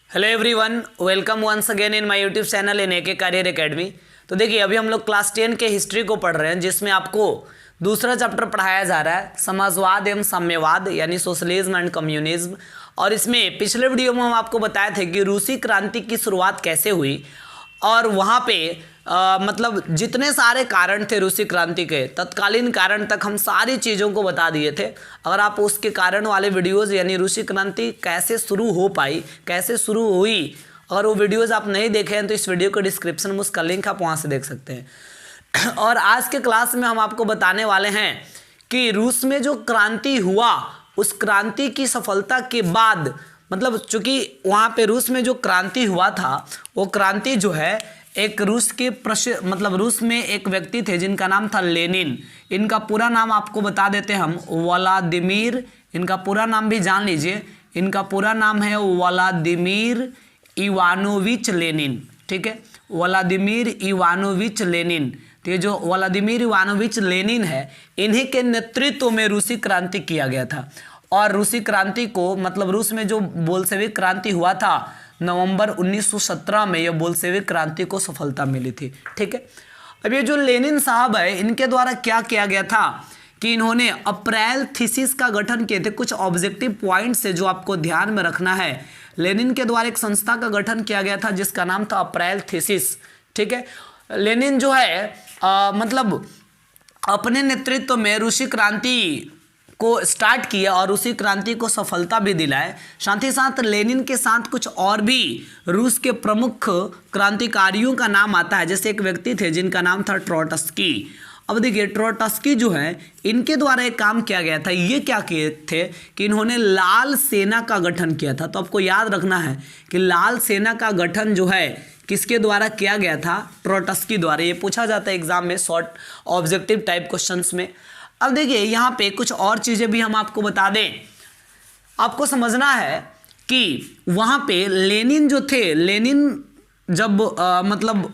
Hello everyone, welcome once again in my YouTube channel in AK career academy. तो देखिए, अभी हम लोग क्लास 10 के हिस्ट्री को पढ़ रहे हैं, जिसमें आपको दूसरा चैप्टर पढ़ाया जा रहा है समाजवाद एवं साम्यवाद, यानी सोशलिज्म एंड कम्युनिज्म। और इसमें पिछले वीडियो में हम आपको बताए थे कि रूसी क्रांति की शुरुआत कैसे हुई, और वहाँ पे मतलब जितने सारे कारण थे रूसी क्रांति के, तत्कालीन कारण तक हम सारी चीज़ों को बता दिए थे। अगर आप उसके कारण वाले वीडियोज़, यानी रूसी क्रांति कैसे शुरू हो पाई, कैसे शुरू हुई, अगर वो वीडियोज़ आप नहीं देखे हैं तो इस वीडियो के डिस्क्रिप्शन में उसका लिंक आप वहाँ से देख सकते हैं। और आज के क्लास में हम आपको बताने वाले हैं कि रूस में जो क्रांति हुआ, उस क्रांति की सफलता के बाद, मतलब चूंकि वहाँ पे रूस में जो क्रांति हुआ था, वो क्रांति जो है एक रूस के मतलब रूस में एक व्यक्ति थे जिनका नाम था लेनिन। इनका पूरा नाम आपको बता देते हैं हम, व्लादिमीर। इनका पूरा नाम भी जान लीजिए, इनका पूरा नाम है व्लादिमीर इवानोविच लेनिन। ठीक है, व्लादिमीर इवानोविच लेनिन। तो ये जो व्लादिमीर इवानोविच लेनिन है, इन्हीं के नेतृत्व में रूसी क्रांति किया गया था। और रूसी क्रांति को, मतलब रूस में जो बोल्शेविक क्रांति हुआ था नवंबर 1917 में, यह बोल्शेविक क्रांति को सफलता मिली थी। ठीक है, अब ये जो लेनिन साहब है, इनके द्वारा क्या किया गया था कि इन्होंने अप्रैल थीसिस का गठन किए थे। कुछ ऑब्जेक्टिव पॉइंट्स है जो आपको ध्यान में रखना है। लेनिन के द्वारा एक संस्था का गठन किया गया था जिसका नाम था अप्रैल थीसिस। ठीक है, लेनिन जो है मतलब अपने नेतृत्व में रूसी क्रांति को स्टार्ट किया और उसी क्रांति को सफलता भी दिलाए। साथ ही साथ लेनिन के साथ कुछ और भी रूस के प्रमुख क्रांतिकारियों का नाम आता है। जैसे एक व्यक्ति थे जिनका नाम था ट्रोट्स्की। अब देखिए, ट्रोट्स्की जो है, इनके द्वारा एक काम किया गया था। ये क्या किए थे कि इन्होंने लाल सेना का गठन किया था। तो आपको याद रखना है कि लाल सेना का गठन जो है किसके द्वारा किया गया था? ट्रोट्स्की द्वारा। ये पूछा जाता है एग्जाम में, शॉर्ट ऑब्जेक्टिव टाइप क्वेश्चंस में। अब देखिए, यहाँ पे कुछ और चीज़ें भी हम आपको बता दें। आपको समझना है कि वहाँ पे लेनिन जो थे, लेनिन जब मतलब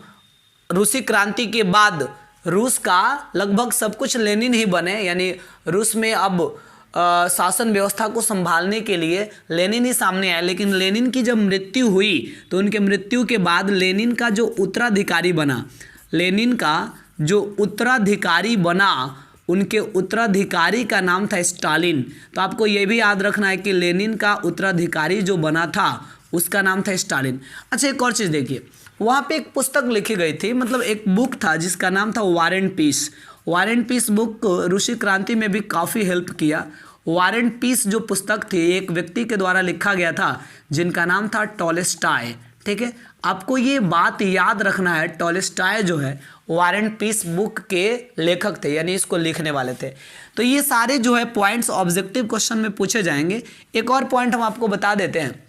रूसी क्रांति के बाद रूस का लगभग सब कुछ लेनिन ही बने, यानी रूस में अब शासन व्यवस्था को संभालने के लिए लेनिन ही सामने आए। लेकिन लेनिन की जब मृत्यु हुई तो उनके मृत्यु के बाद लेनिन का जो उत्तराधिकारी बना, लेनिन का जो उत्तराधिकारी बना, उनके उत्तराधिकारी का नाम था स्टालिन। तो आपको ये भी याद रखना है कि लेनिन का उत्तराधिकारी जो बना था उसका नाम था स्टालिन। अच्छा, एक और चीज़ देखिए, वहाँ पे एक पुस्तक लिखी गई थी, मतलब एक बुक था जिसका नाम था war and peace. War and peace book रूसी क्रांति में भी काफ़ी हेल्प किया। वार एंड पीस जो पुस्तक थी, एक व्यक्ति के द्वारा लिखा गया था जिनका नाम था टॉलस्टॉय। ठीक है, आपको ये बात याद रखना है, टॉलस्टॉय जो है वार एंड पीस बुक के लेखक थे, यानी इसको लिखने वाले थे। तो ये सारे जो है पॉइंट्स ऑब्जेक्टिव क्वेश्चन में पूछे जाएंगे। एक और पॉइंट हम आपको बता देते हैं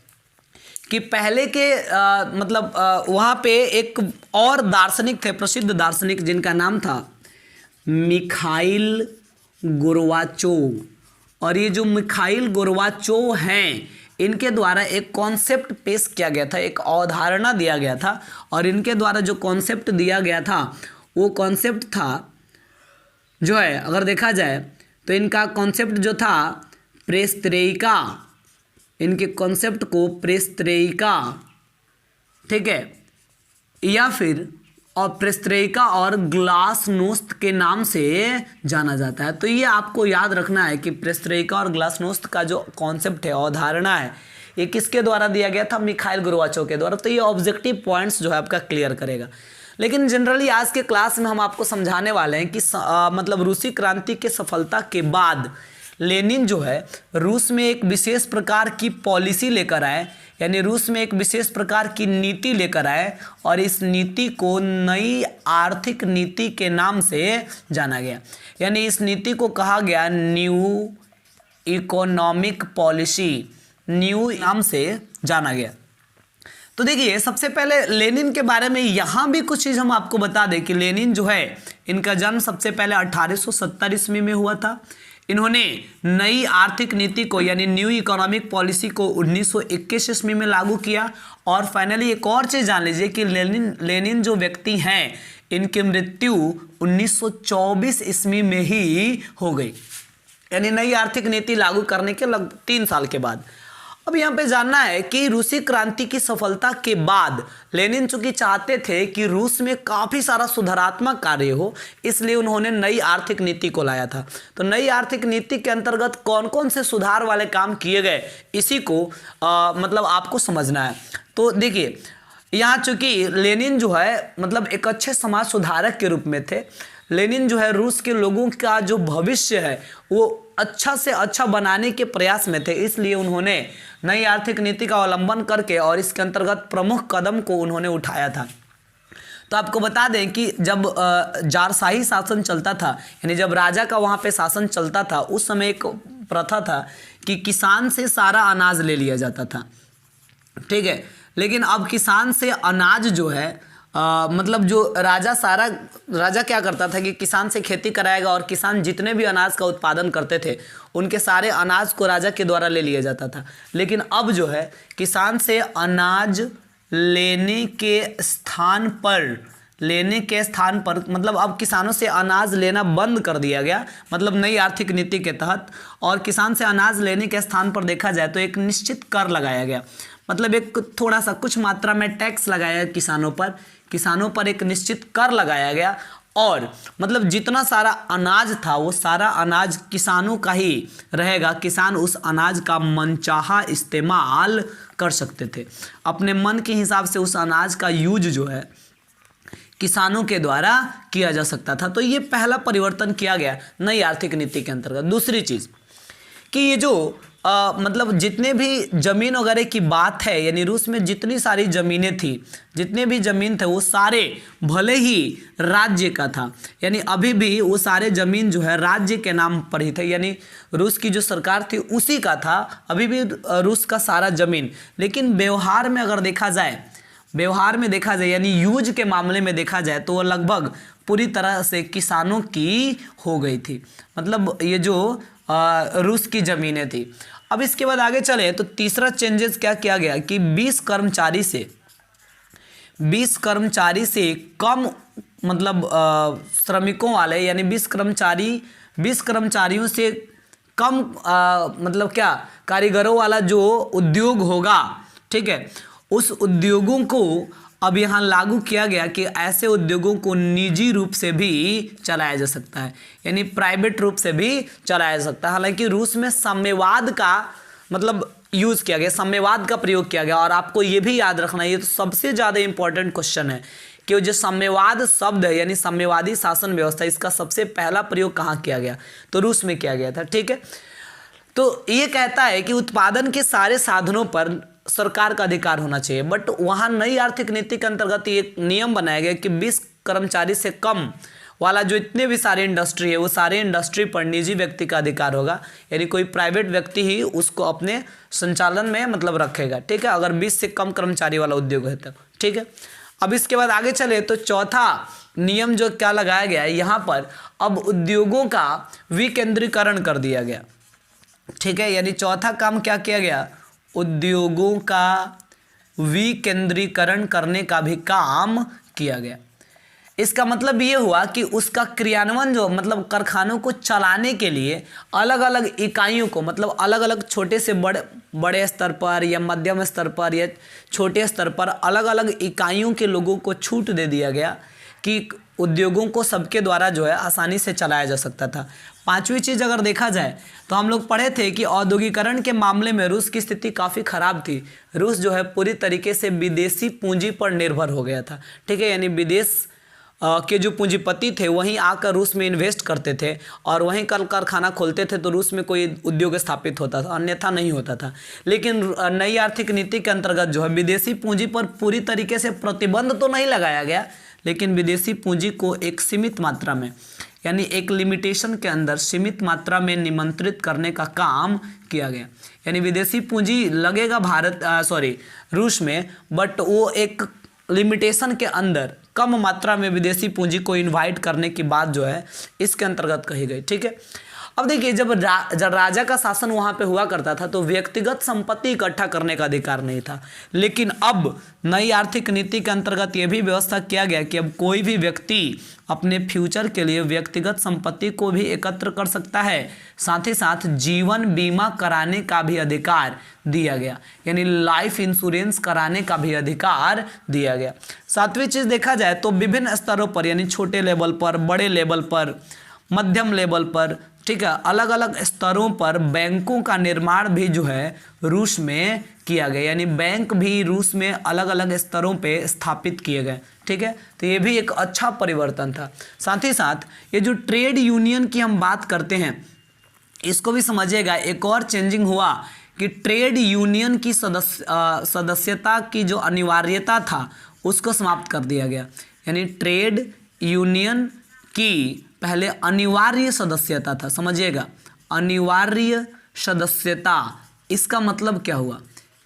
कि पहले के मतलब वहाँ पे एक और दार्शनिक थे, प्रसिद्ध दार्शनिक, जिनका नाम था मिखाइल गोर्बाचोव। और ये जो मिखाइल गोर्बाचोव हैं, इनके द्वारा एक कॉन्सेप्ट पेश किया गया था, एक अवधारणा दिया गया था। और इनके द्वारा जो कॉन्सेप्ट दिया गया था, वो कॉन्सेप्ट था जो है, अगर देखा जाए तो इनका कॉन्सेप्ट जो था प्रेस्त्रेइका, इनके कॉन्सेप्ट को प्रेस्त्रेइका, ठीक है, या फिर और प्रेस्त्रेइका और ग्लासनोस्त के नाम से जाना जाता है। तो ये आपको याद रखना है कि प्रेस्त्रेइका और ग्लासनोस्त का जो कॉन्सेप्ट है, अवधारणा है, ये किसके द्वारा दिया गया था? मिखाइल गोर्बाचोव के द्वारा। तो ये ऑब्जेक्टिव पॉइंट्स जो है आपका क्लियर करेगा। लेकिन जनरली आज के क्लास में हम आपको समझाने वाले हैं कि मतलब रूसी क्रांति के सफलता के बाद लेनिन जो है रूस में एक विशेष प्रकार की पॉलिसी लेकर आए, यानी रूस में एक विशेष प्रकार की नीति लेकर आए, और इस नीति को नई आर्थिक नीति के नाम से जाना गया। यानी इस नीति को कहा गया न्यू इकोनॉमिक पॉलिसी, न्यू नाम से जाना गया। तो देखिए, सबसे पहले लेनिन के बारे में यहाँ भी कुछ चीज़ हम आपको बता दें कि लेनिन जो है, इनका जन्म सबसे पहले 1870 ईस्वी में हुआ था। इन्होंने नई आर्थिक नीति को, यानी न्यू इकोनॉमिक पॉलिसी को 1921 ईस्वी में लागू किया। और फाइनली एक और चीज़ जान लीजिए कि लेनिन जो व्यक्ति हैं, इनकी मृत्यु 1924 ईस्वी में ही हो गई, यानी नई आर्थिक नीति लागू करने के लगभग 3 साल के बाद। अब यहाँ पे जानना है कि रूसी क्रांति की सफलता के बाद लेनिन चूंकि चाहते थे कि रूस में काफ़ी सारा सुधारात्मक कार्य हो, इसलिए उन्होंने नई आर्थिक नीति को लाया था। तो नई आर्थिक नीति के अंतर्गत कौन कौन से सुधार वाले काम किए गए, इसी को मतलब आपको समझना है। तो देखिए, यहाँ चूंकि लेनिन जो है मतलब एक अच्छे समाज सुधारक के रूप में थे। लेनिन जो है रूस के लोगों का जो भविष्य है वो अच्छा से अच्छा बनाने के प्रयास में थे, इसलिए उन्होंने नई आर्थिक नीति का अवलंबन करके और इसके अंतर्गत प्रमुख कदम को उन्होंने उठाया था। तो आपको बता दें कि जब जारशाही शासन चलता था, यानी जब राजा का वहाँ पे शासन चलता था, उस समय एक प्रथा था कि किसान से सारा अनाज ले लिया जाता था, ठीक है। लेकिन अब किसान से अनाज जो है मतलब जो राजा क्या करता था कि किसान से खेती कराएगा और किसान जितने भी अनाज का उत्पादन करते थे उनके सारे अनाज को राजा के द्वारा ले लिया जाता था। लेकिन अब जो है किसान से अनाज लेने के स्थान पर मतलब अब किसानों से अनाज लेना बंद कर दिया गया, मतलब नई आर्थिक नीति के तहत। और किसान से अनाज लेने के स्थान पर देखा जाए तो एक निश्चित कर लगाया गया, मतलब एक थोड़ा सा कुछ मात्रा में टैक्स लगाया किसानों पर एक निश्चित कर लगाया गया। और मतलब जितना सारा अनाज था वो सारा अनाज किसानों का ही रहेगा। किसान उस अनाज का मनचाहा इस्तेमाल कर सकते थे, अपने मन के हिसाब से उस अनाज का यूज जो है किसानों के द्वारा किया जा सकता था। तो ये पहला परिवर्तन किया गया नई आर्थिक नीति के अंतर्गत। दूसरी चीज़ कि ये जो मतलब जितने भी ज़मीन वगैरह की बात है, यानी रूस में जितनी सारी ज़मीनें थी, जितने भी ज़मीन थे वो सारे भले ही राज्य का था, यानी अभी भी वो सारे ज़मीन जो है राज्य के नाम पर ही थे, यानी रूस की जो सरकार थी उसी का था अभी भी रूस का सारा ज़मीन। लेकिन व्यवहार में अगर देखा जाए यानी यूज के मामले में देखा जाए तो वो लगभग पूरी तरह से किसानों की हो गई थी, मतलब ये जो रूस की ज़मीनें थी। अब इसके बाद आगे चले तो तीसरा चेंजेस क्या किया गया कि 20 कर्मचारी से कम मतलब श्रमिकों वाले, यानी 20 कर्मचारियों से कम मतलब क्या कारीगरों वाला जो उद्योग होगा, ठीक है, उस उद्योगों को अब यहाँ लागू किया गया कि ऐसे उद्योगों को निजी रूप से भी चलाया जा सकता है, यानी प्राइवेट रूप से भी चलाया जा सकता है। हालांकि रूस में साम्यवाद का मतलब यूज़ किया गया, साम्यवाद का प्रयोग किया गया। और आपको ये भी याद रखना, ये तो सबसे ज़्यादा इंपॉर्टेंट क्वेश्चन है कि जो साम्यवाद शब्द है यानी साम्यवादी शासन व्यवस्था, इसका सबसे पहला प्रयोग कहाँ किया गया, तो रूस में किया गया था, ठीक है। तो ये कहता है कि उत्पादन के सारे साधनों पर सरकार का अधिकार होना चाहिए, बट वहाँ नई आर्थिक नीति के अंतर्गत एक नियम बनाया गया कि 20 कर्मचारी से कम वाला जो इतने भी सारे इंडस्ट्री है वो सारे इंडस्ट्री पर निजी व्यक्ति का अधिकार होगा, यानी कोई प्राइवेट व्यक्ति ही उसको अपने संचालन में मतलब रखेगा, ठीक है, अगर 20 से कम कर्मचारी वाला उद्योग है तब, ठीक है। अब इसके बाद आगे चले तो चौथा नियम जो क्या लगाया गया है यहाँ पर, अब उद्योगों का विकेंद्रीकरण कर दिया गया, ठीक है, यानी चौथा काम क्या किया गया, उद्योगों का विकेंद्रीकरण करने का भी काम किया गया। इसका मतलब ये हुआ कि उसका क्रियान्वयन जो मतलब कारखानों को चलाने के लिए अलग अलग इकाइयों को, मतलब अलग अलग छोटे से बड़े स्तर पर या मध्यम स्तर पर या छोटे स्तर पर अलग अलग इकाइयों के लोगों को छूट दे दिया गया कि उद्योगों को सबके द्वारा जो है आसानी से चलाया जा सकता था। पांचवी चीज़ अगर देखा जाए तो हम लोग पढ़े थे कि औद्योगिकरण के मामले में रूस की स्थिति काफ़ी ख़राब थी। रूस जो है पूरी तरीके से विदेशी पूंजी पर निर्भर हो गया था, ठीक है, यानी विदेश के जो पूंजीपति थे वहीं आकर रूस में इन्वेस्ट करते थे और वहीं कल कारखाना खोलते थे तो रूस में कोई उद्योग स्थापित होता था, अन्यथा नहीं होता था। लेकिन नई आर्थिक नीति के अंतर्गत जो है विदेशी पूंजी पर पूरी तरीके से प्रतिबंध तो नहीं लगाया गया, लेकिन विदेशी पूंजी को एक सीमित मात्रा में यानी एक लिमिटेशन के अंदर सीमित मात्रा में निमंत्रित करने का काम किया गया। यानी विदेशी पूंजी लगेगा रूस में, बट वो एक लिमिटेशन के अंदर कम मात्रा में विदेशी पूंजी को इनवाइट करने की बात जो है इसके अंतर्गत कही गई, ठीक है। अब देखिए जब राजा का शासन वहां पे हुआ करता था तो व्यक्तिगत संपत्ति इकट्ठा करने का अधिकार नहीं था, लेकिन अब नई आर्थिक नीति के अंतर्गत यह भी व्यवस्था किया गया कि अब कोई भी व्यक्ति अपने फ्यूचर के लिए व्यक्तिगत संपत्ति को भी एकत्र कर सकता है, साथ ही साथ जीवन बीमा कराने का भी अधिकार दिया गया, यानी लाइफ इंश्योरेंस कराने का भी अधिकार दिया गया। सातवीं चीज देखा जाए तो विभिन्न स्तरों पर, यानी छोटे लेवल पर, बड़े लेवल पर, मध्यम लेवल पर, ठीक है, अलग अलग स्तरों पर बैंकों का निर्माण भी जो है रूस में किया गया, यानी बैंक भी रूस में अलग अलग स्तरों पे स्थापित किए गए। ठीक है, तो ये भी एक अच्छा परिवर्तन था। साथ ही साथ ये जो ट्रेड यूनियन की हम बात करते हैं इसको भी समझिएगा। एक और चेंजिंग हुआ कि ट्रेड यूनियन की सदस्यता की जो अनिवार्यता था उसको समाप्त कर दिया गया, यानी ट्रेड यूनियन की पहले अनिवार्य सदस्यता था, समझिएगा, अनिवार्य सदस्यता। इसका मतलब क्या हुआ?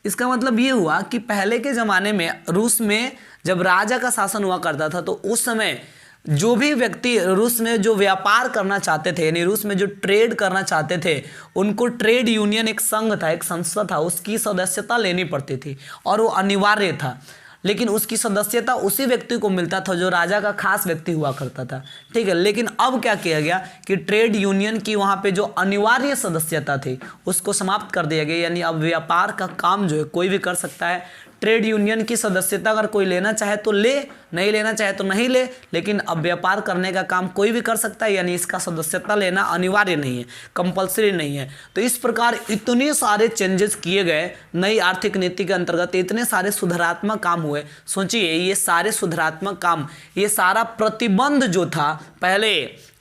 इसका मतलब ये हुआ कि पहले के ज़माने में रूस में जब राजा का शासन हुआ करता था तो उस समय जो भी व्यक्ति रूस में जो व्यापार करना चाहते थे, यानी रूस में जो ट्रेड करना चाहते थे, उनको ट्रेड यूनियन एक संघ था, एक संस्था था, उसकी सदस्यता लेनी पड़ती थी और वो अनिवार्य था। लेकिन उसकी सदस्यता उसी व्यक्ति को मिलता था जो राजा का खास व्यक्ति हुआ करता था। ठीक है, लेकिन अब क्या किया गया कि ट्रेड यूनियन की वहाँ पे जो अनिवार्य सदस्यता थी उसको समाप्त कर दिया गया, यानी अब व्यापार का काम जो है कोई भी कर सकता है। ट्रेड यूनियन की सदस्यता अगर कोई लेना चाहे तो ले, नहीं लेना चाहे तो नहीं ले, लेकिन अब व्यापार करने का काम कोई भी कर सकता है, यानी इसका सदस्यता लेना अनिवार्य नहीं है, कंपलसरी नहीं है। तो इस प्रकार इतने सारे चेंजेस किए गए नई आर्थिक नीति के अंतर्गत, इतने सारे सुधारात्मक काम हुए। सोचिए ये सारे सुधारात्मक काम, ये सारा प्रतिबंध जो था पहले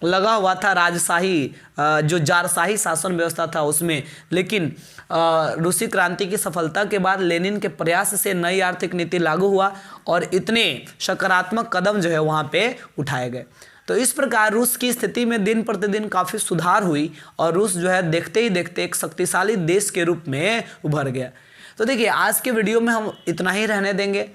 लगा हुआ था राजशाही जो जारशाही शासन व्यवस्था था उसमें, लेकिन रूसी क्रांति की सफलता के बाद लेनिन के प्रयास से नई आर्थिक नीति लागू हुआ और इतने सकारात्मक कदम जो है वहाँ पे उठाए गए। तो इस प्रकार रूस की स्थिति में दिन प्रतिदिन काफ़ी सुधार हुई और रूस जो है देखते ही देखते एक शक्तिशाली देश के रूप में उभर गया। तो देखिए आज के वीडियो में हम इतना ही रहने देंगे,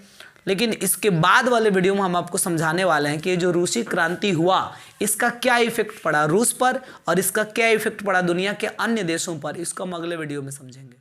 लेकिन इसके बाद वाले वीडियो में हम आपको समझाने वाले हैं कि जो रूसी क्रांति हुआ इसका क्या इफेक्ट पड़ा रूस पर और इसका क्या इफेक्ट पड़ा दुनिया के अन्य देशों पर। इसको हम अगले वीडियो में समझेंगे।